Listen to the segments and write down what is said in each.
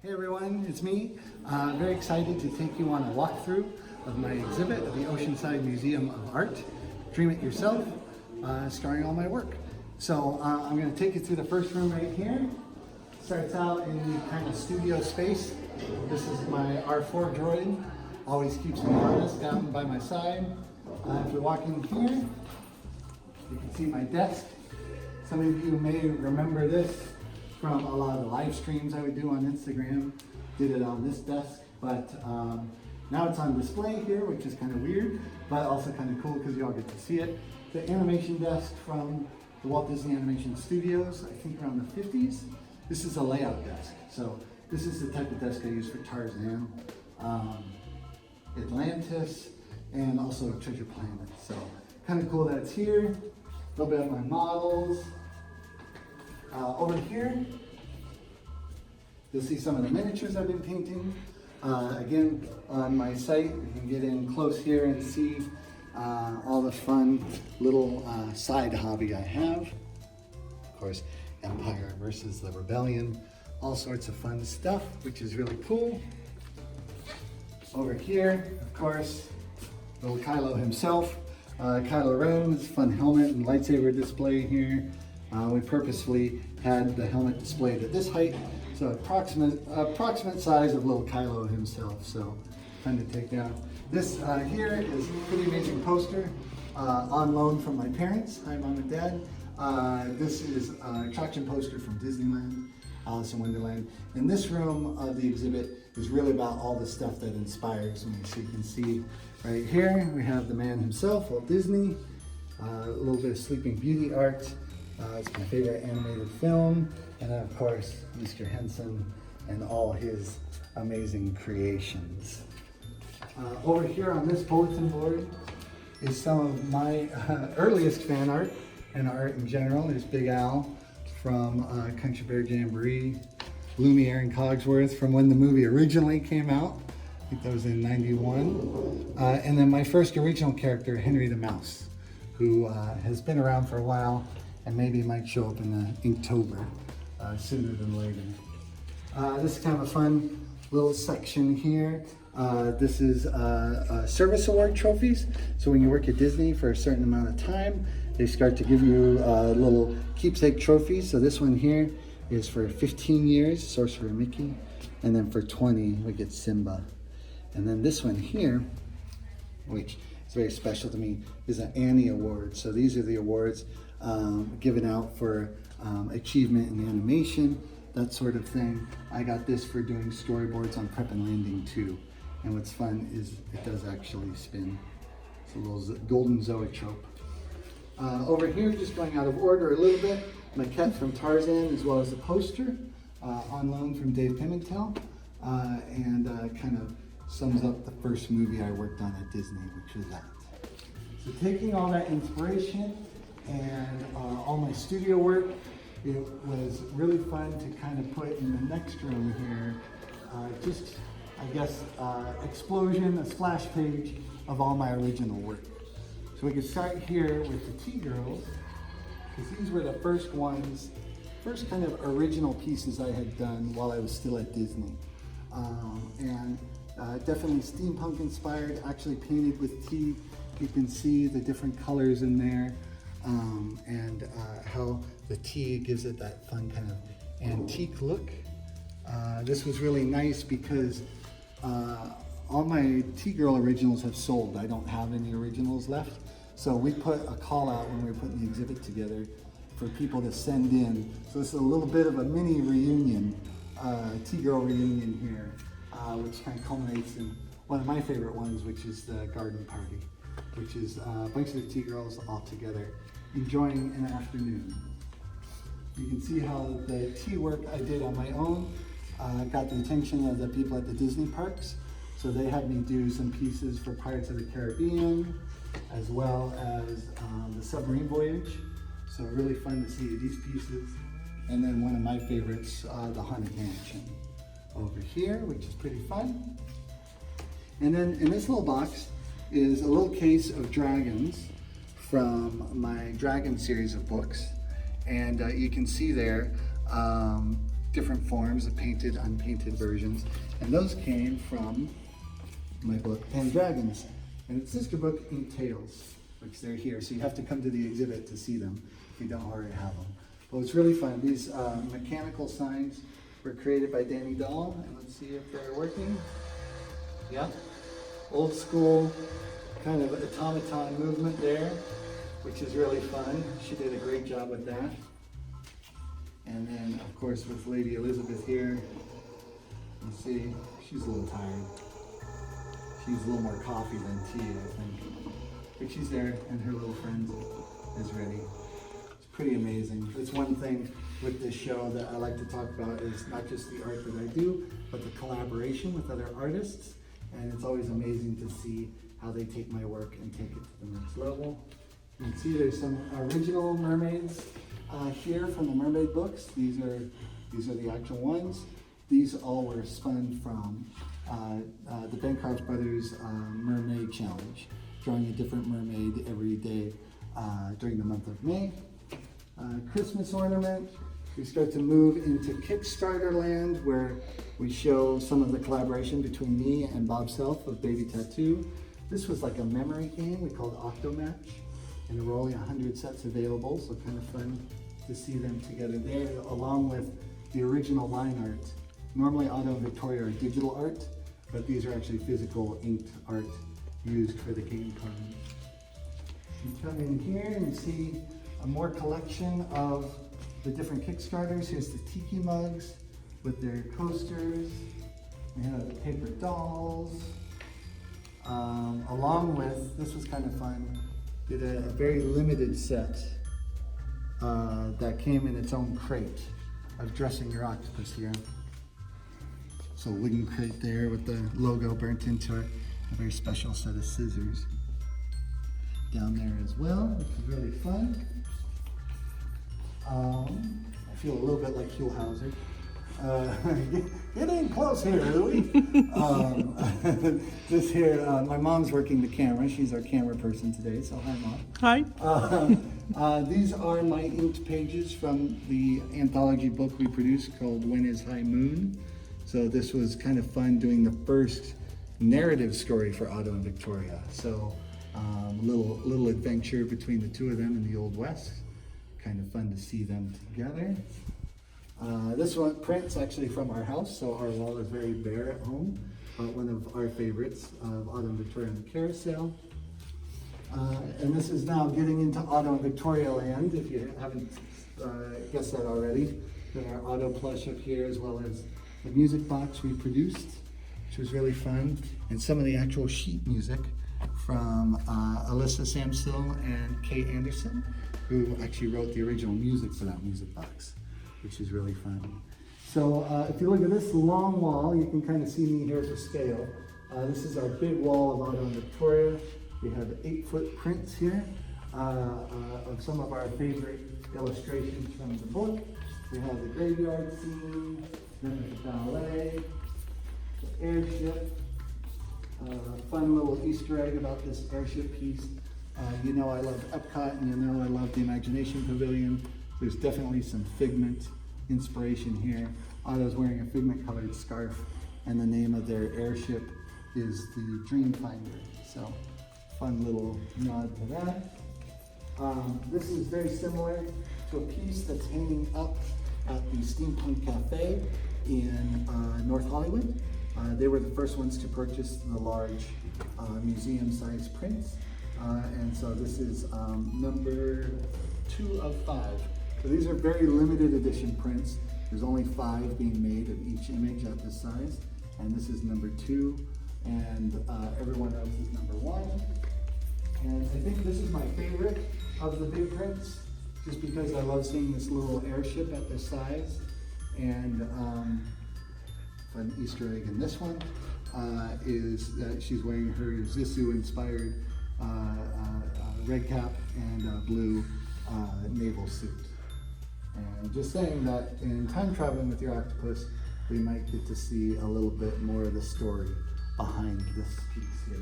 Hey everyone, it's me. Very excited to take you on a walkthrough of my exhibit at the Oceanside Museum of Art, Dream It Yourself, starring all my work. So I'm going to take you through the first room right here. Starts out in the kind of studio space. This is my R4 droid. Always keeps me honest down by my side. If we walk in here, you can see my desk. Some of you may remember this from a lot of the live streams I would do on Instagram. Did it on this desk, but now it's on display here, which is kind of weird, but also kind of cool because you all get to see it. The animation desk from the Walt Disney Animation Studios, I think around the 50s. This is a layout desk. So this is the type of desk I use for Tarzan, Atlantis, and also Treasure Planet. So kind of cool that it's here. A little bit of my models. Over here, you'll see some of the miniatures I've been painting. Again, on my site, you can get in close here and see all the fun little side hobby I have. Of course, Empire versus the Rebellion, all sorts of fun stuff, which is really cool. Over here, of course, little Kylo himself. Kylo Ren's fun helmet and lightsaber display here. We purposefully had the helmet displayed at this height, so approximate size of little Kylo himself, so fun to take down. This here is a pretty amazing poster on loan from my parents. Hi Mom and Dad. This is an attraction poster from Disneyland, Alice in Wonderland. And this room of the exhibit is really about all the stuff that inspires me. So you can see right here, we have the man himself, Walt Disney, a little bit of Sleeping Beauty art. It's my favorite animated film, and then of course Mr. Henson and all his amazing creations. Over here on this bulletin board is some of my earliest fan art and art in general. There's Big Al from Country Bear Jamboree, Lumiere and Cogsworth from when the movie originally came out. I think that was in '91. And then my first original character, Henry the Mouse, who has been around for a while and maybe might show up in Inktober sooner than later. This is kind of a fun little section here. This is service award trophies. So when you work at Disney for a certain amount of time, they start to give you little keepsake trophies. So this one here is for 15 years, Sorcerer Mickey. And then for 20, we get Simba. And then this one here, which is very special to me, is an Annie Award. So these are the awards given out for achievement in animation, that sort of thing. I got this for doing storyboards on Prep and Landing 2. And what's fun is it does actually spin. It's a little golden zoetrope. Over here, just going out of order a little bit, maquette from Tarzan as well as a poster on loan from Dave Pimentel, and kind of sums up the first movie I worked on at Disney, which was that. So taking all that inspiration and all my studio work, it was really fun to kind of put in the next room here, just, I guess, explosion, a splash page of all my original work. So we can start here with the Tea Girls, because these were the first ones, first kind of original pieces I had done while I was still at Disney. And definitely steampunk inspired, actually painted with tea. You can see the different colors in there, and how the tea gives it that fun kind of antique look. This was really nice because all my Tea Girl originals have sold. I don't have any originals left. So we put a call out when we were putting the exhibit together for people to send in. So this is a little bit of a mini reunion, Tea Girl reunion here, which kind of culminates in one of my favorite ones, which is the garden party, which is a bunch of the Tea Girls all together enjoying an afternoon. You can see how the tea work I did on my own got the attention of the people at the Disney parks. So they had me do some pieces for Pirates of the Caribbean, as well as the submarine voyage. So really fun to see these pieces. And then one of my favorites, the Haunted Mansion over here, which is pretty fun. And then in this little box is a little case of dragons from my Dragon series of books. And you can see there different forms, the painted, unpainted versions. And those came from my book, Pen Dragons. And its sister book, Ink Tales, which they're here. So you have to come to the exhibit to see them if you don't already have them. But it's really fun. These mechanical signs were created by Danny Dahl. And let's see if they're working. Yep. Old school kind of automaton movement there, which is really fun. She did a great job with that. And then, of course, with Lady Elizabeth here, you see, she's a little tired. She's a little more coffee than tea, I think. But she's there, and her little friend is ready. It's pretty amazing. That's one thing with this show that I like to talk about is not just the art that I do, but the collaboration with other artists. And it's always amazing to see how they take my work and take it to the next level. You can see there's some original mermaids here from the Mermaid books. These are the actual ones. These all were spun from the Bancroft Brothers Mermaid Challenge, drawing a different mermaid every day during the month of May. Christmas ornament. We start to move into Kickstarter land, where we show some of the collaboration between me and Bob Self of Baby Tattoo. This was like a memory game we called Octomatch, and there were only 100 sets available, so kind of fun to see them together there, along with the original line art. Normally Otto and Victoria are digital art, but these are actually physical inked art used for the game cards. You come in here and see a more collection of the different Kickstarters. Here's the Tiki Mugs with their coasters. We have the paper dolls. Along with, this was kind of fun, did a very limited set that came in its own crate of dressing your octopus here. So wooden crate there with the logo burnt into it. A very special set of scissors down there as well, which is really fun. I feel a little bit like Hugh Hauser. Get in close here, Louie. Just here, my mom's working the camera. She's our camera person today, so hi, Mom. Hi. These are my inked pages from the anthology book we produced called When is High Moon. So this was kind of fun doing the first narrative story for Otto and Victoria. So little adventure between the two of them in the Old West. Kind of fun to see them together. This one print's actually from our house, so our wall is very bare at home. One of our favorites of Otto and Victoria on the Carousel. And this is now getting into Otto and Victoria land, if you haven't guessed that already. Got our Otto plush up here, as well as the music box we produced, which was really fun, and some of the actual sheet music from Alyssa Samsel and Kate Anderson, who actually wrote the original music for that music box, which is really fun. So if you look at this long wall, you can kind of see me here for scale. This is our big wall of Otto and Victoria. We have 8-foot prints here of some of our favorite illustrations from the book. We have the graveyard scene, then the ballet, the airship, fun little Easter egg about this airship piece. You know I love Epcot, and you know I love the Imagination Pavilion. There's definitely some Figment inspiration here. Otto's wearing a Figment colored scarf, and the name of their airship is the Dreamfinder. So fun little nod to that. This is very similar to a piece that's hanging up at the Steampunk Cafe in North Hollywood. They were the first ones to purchase the large museum-sized prints. And so this is number 2 of 5. So these are very limited edition prints. There's only 5 being made of each image at this size. And this is number 2, and everyone else is number 1. And I think this is my favorite of the big prints, just because I love seeing this little airship at this size. And fun Easter egg in this one is that she's wearing her Zissou-inspired red cap and blue naval suit. And just saying that in Time Traveling with Your Octopus, we might get to see a little bit more of the story behind this piece here.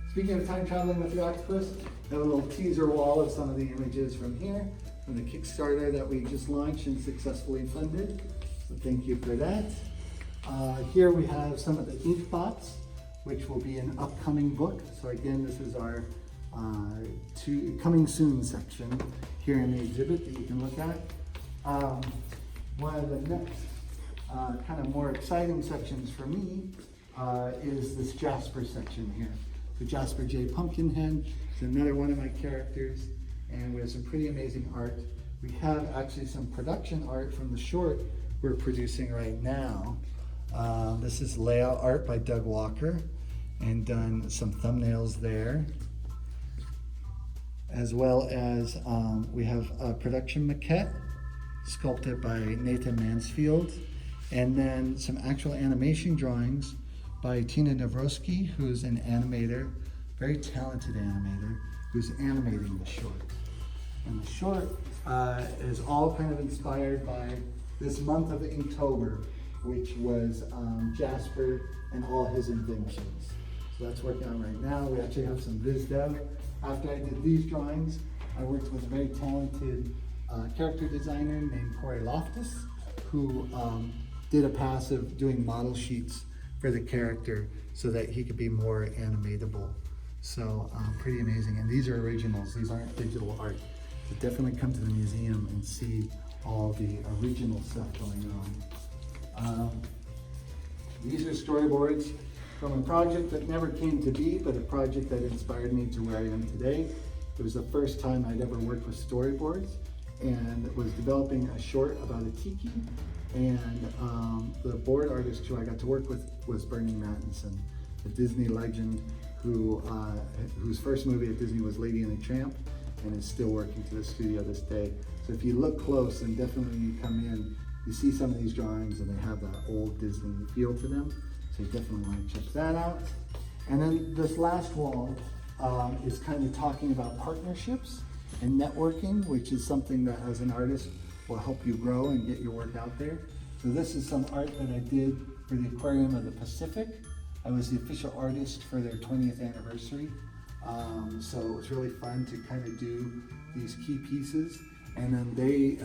Speaking of Time Traveling with Your Octopus, I have a little teaser wall of some of the images from here, from the Kickstarter that we just launched and successfully funded. So So thank you for that. Here we have some of the Leafbots, which will be an upcoming book. So again, this is our coming soon section here in the exhibit that you can look at. One of the next kind of more exciting sections for me is this Jasper section here. So Jasper J. Pumpkinhead is another one of my characters, and we have some pretty amazing art. We have actually some production art from the short we're producing right now. This is layout art by Doug Walker, and done some thumbnails there. As well as we have a production maquette sculpted by Nathan Mansfield, and then some actual animation drawings by Tina Navrosky, who's an animator, very talented animator, who's animating the short. And the short is all kind of inspired by this month of Inktober, which was Jasper and all his inventions. So that's working on right now. We actually have some viz dev. After I did these drawings, I worked with a very talented character designer named Corey Loftus, who did a pass of doing model sheets for the character so that he could be more animatable. So pretty amazing. And these are originals, these aren't digital art. So definitely come to the museum and see all the original stuff going on. These are storyboards from a project that never came to be, but a project that inspired me to where I am today. It was the first time I'd ever worked with storyboards, and was developing a short about a tiki. And the board artist who I got to work with was Bernie Mattinson, a Disney legend whose first movie at Disney was Lady and the Tramp, and is still working to the studio this day. So if you look close, and definitely when you come in, you see some of these drawings and they have that old Disney feel to them. So you definitely want to check that out. And then this last wall is kind of talking about partnerships and networking, which is something that as an artist will help you grow and get your work out there. So this is some art that I did for the Aquarium of the Pacific. I was the official artist for their 20th anniversary. So it was really fun to kind of do these key pieces. And then they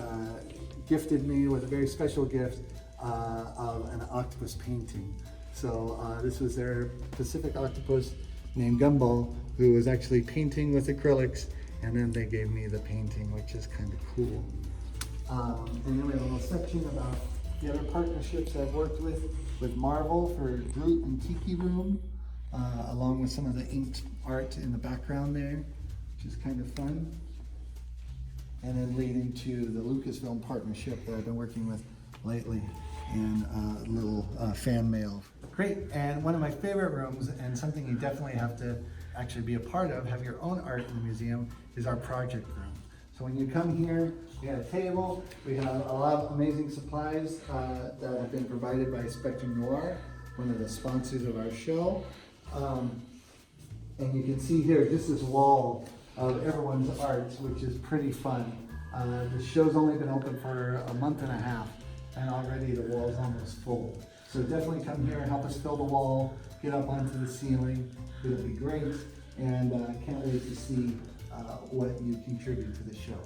gifted me with a very special gift of an octopus painting. So this was their Pacific octopus named Gumball, who was actually painting with acrylics, and then they gave me the painting, which is kind of cool. And then we have a little section about the other partnerships I've worked with Marvel for Groot and Tiki Room, along with some of the inked art in the background there, which is kind of fun. And then leading to the Lucasfilm partnership that I've been working with lately, and a little fan mail. Great, and one of my favorite rooms, and something you definitely have to actually be a part of, have your own art in the museum, is our project room. So when you come here, we have a table, we have a lot of amazing supplies that have been provided by Spectrum Noir, one of the sponsors of our show. And you can see here, just this wall of everyone's art, which is pretty fun. The show's only been open for a month and a half, and already the wall's almost full. So definitely come here and help us fill the wall, get up onto the ceiling. It'll be great, and can't wait to see what you contribute to the show.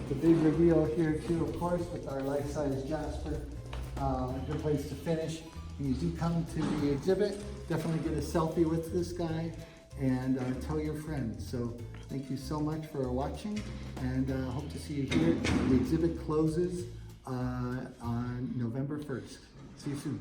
The big reveal here too, of course, with our life-size Jasper. A good place to finish. When you do come to the exhibit, definitely get a selfie with this guy and tell your friends. So thank you so much for watching, and hope to see you here. The exhibit closes on November 1st. See you soon.